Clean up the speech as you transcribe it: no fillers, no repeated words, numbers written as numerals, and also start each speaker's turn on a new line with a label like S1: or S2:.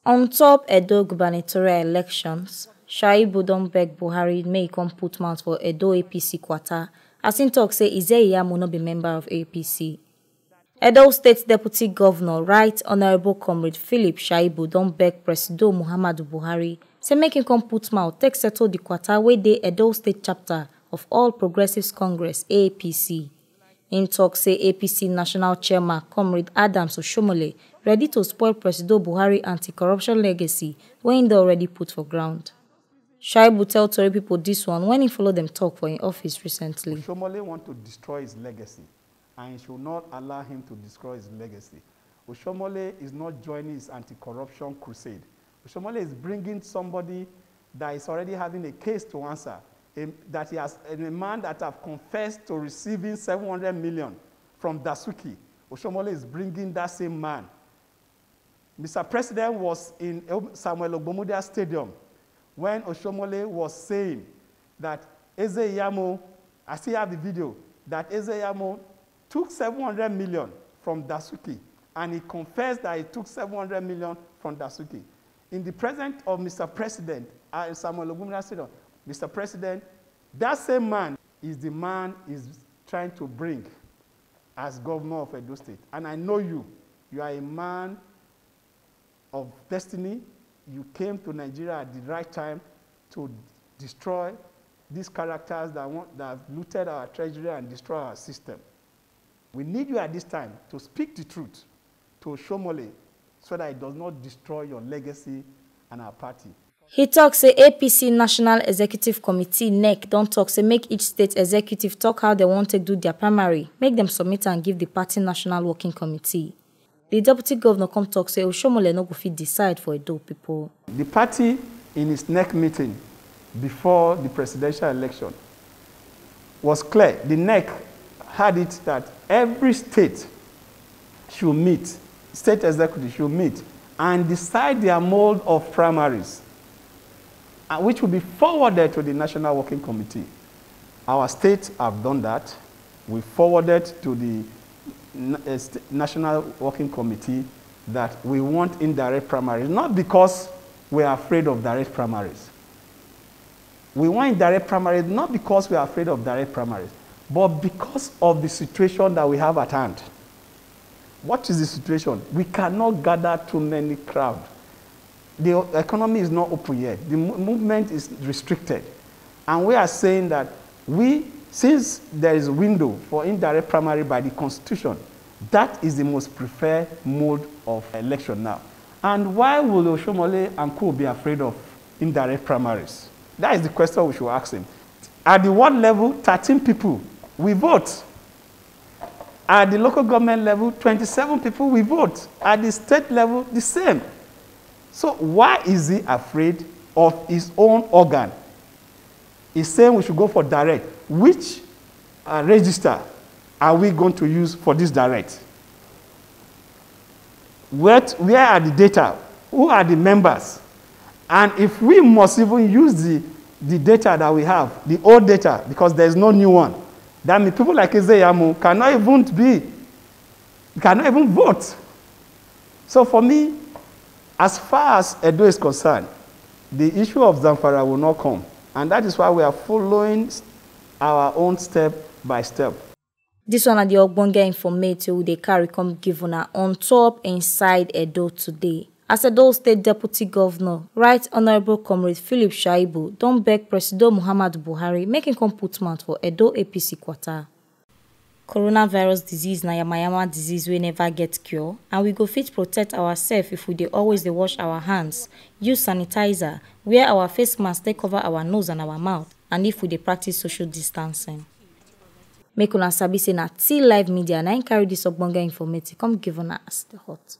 S1: On top Edo gubernatorial elections, Shaibu don beg Buhari make he come put mouth for Edo APC quarter, as im tok say Eze Iyamu no be member of APC. Edo State Deputy Governor Right Honourable Comrade Philip Shaibu don beg Presido Muhammadu Buhari say make him come put mouth take settle the quarter wey dey Edo State chapter of All Progressives Congress APC. Im tok say APC National Chairman Comrade Adams Oshomole ready to spoil Presido Buhari anti-corruption legacy wey im don already put for ground. Shaibu tell Tori pipo dis one when he follow them talk for im office recently.
S2: Oshomole want to destroy his legacy, and he should not allow him to destroy his legacy. Oshomole is not joining his anti-corruption crusade. Oshomole is bringing somebody that is already having a case to answer, a man that have confessed to receiving 700 million from Dasuki. Oshomole is bringing that same man. Mr. President was in Samuel Ogbomudia Stadium when Oshomole was saying that Eze Iyamu, I still have the video, that Eze Iyamu took 700 million from Dasuki, and he confessed that he took 700 million from Dasuki. In the presence of Mr. President at Samuel Ogbomudia Stadium, Mr. President, that same man is the man is trying to bring as governor of Edo State. And I know you are a man of destiny. You came to Nigeria at the right time to destroy these characters that have looted our treasury and destroy our system. We need you at this time to speak the truth to Oshomole so that it does not destroy your legacy and our party.
S1: He talks say APC National Executive Committee NEC don't talk say make each state executive talk how they want to do their primary, make them submit and give the party National Working Committee. The deputy governor come talk say Oshomole no go fit decide for Edo people.
S2: The party in its NEC meeting before the presidential election was clear. The NEC had it that every state should meet, state executive should meet and decide their mode of primaries, which will be forwarded to the National Working Committee. Our states have done that. We forwarded to the National Working Committee that we want indirect primaries, not because we are afraid of direct primaries. We want indirect primaries not because we are afraid of direct primaries, but because of the situation that we have at hand. What is the situation? We cannot gather too many crowds. The economy is not open yet. The movement is restricted. And we are saying that since there is a window for indirect primary by the Constitution, that is the most preferred mode of election now. And why will Oshomole and co be afraid of indirect primaries? That is the question we should ask him. At the ward level, 13 people, we vote. At the local government level, 27 people, we vote. At the state level, the same. So why is he afraid of his own organ? He's saying we should go for direct. Which register are we going to use for this direct? Where are the data? Who are the members? And if we must even use the data that we have, the old data, because there's no new one, that means people like Eze Iyamu cannot even vote. So for me, as far as Edo is concerned, the issue of Zamfara will not come. And that is why we are following our own step by step.
S1: This one are the ogbonge information we dey carry come give una on top inside Edo today. As Edo State Deputy Governor, Right Honourable Comrade Philip Shaibu don beg Presido Muhammadu Buhari make him come put mouth for Edo APC quarter. Coronavirus disease na yamayama disease wey never get cure, and we go fit protect ourselves if we dey always wash our hands, use sanitizer, wear our face mask take cover our nose and our mouth, and if we dey practice social distancing. Make una sabi say na T Live Media na im carry this ogbonge information come give una as the hot.